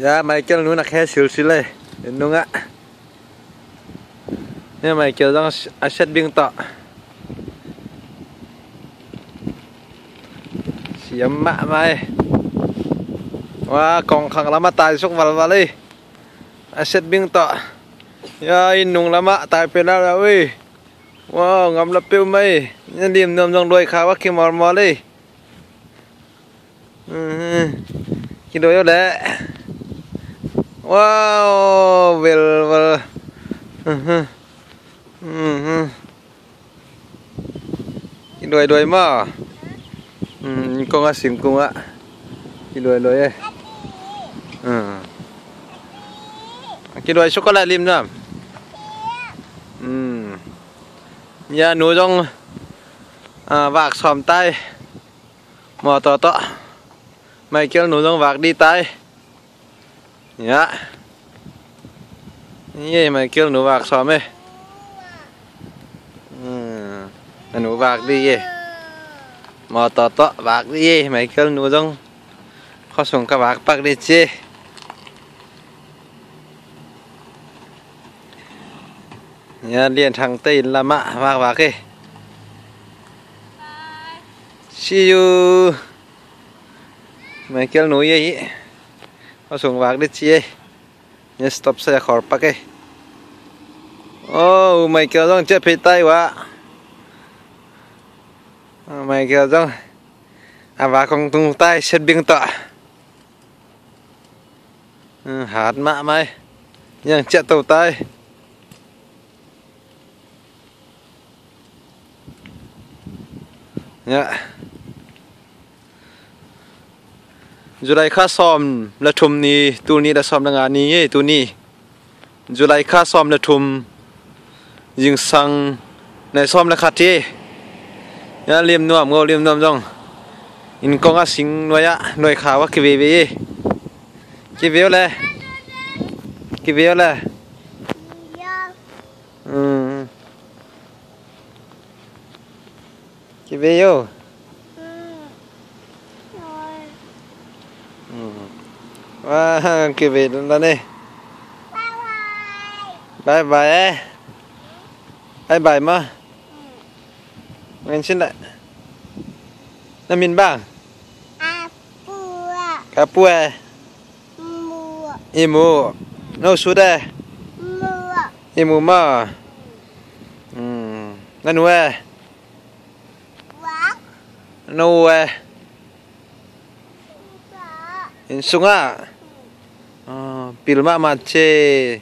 Ya mày kêu nó là khe xíu xíu lên đúng ạ. Nhưng mày kêu rằng asset biếng tọ xiêm mạ mày. Wah kong khang lama tai sok val val đi asset biếng tọ. Ya inung lama tai pela ra ui. Wow ngắm lập piu mày nhân điểm nôm trong đuôi khá quá kia mò mò đi. Cái đuôi ở đấy. Wow vel vel. Cái đuôi đuôi mà con asim cung ạ. Cái đuôi đuôi ấy. Cái đuôi sô cô la lim nữa. Nhà núi trong vạc xòm tay mò tỏ tọ mày kêu núi trong vạc đi tay nhá như mày kêu núi vạc xòm ấy núi vạc đi ấy mò tỏ tọ vạc đi ấy mày kêu núi trong khó xuống cả vạc bạc đi chê nhà liền thằng tây là mạ vạc vạc ấy. See you. Mày kêu núi ấy. Có xuống vạc đi chi ấy. Nhớ stop xe khỏi bác ấy. Oh, mày kêu rằng chết phê tay quá. Mày kêu rằng vạc con tung tay xét biếng tọa. Hát mạ mày. Nhưng chết tàu tay. Yeah. Julai kha som la thum ni tu ni da som nga ni ye tu ni Julai kha som la thum jing sang nai som la khat ye ya liam nuam ngo liam nuam jong in kong a sing noya noi kha wa ki ve ve ye ki ve le ki ve yo wah ki về đó nè bye bye bye bye mà nghe xin lại nó miền bang Kapua imu no sudah imu mà nanue no in sunga pilma mace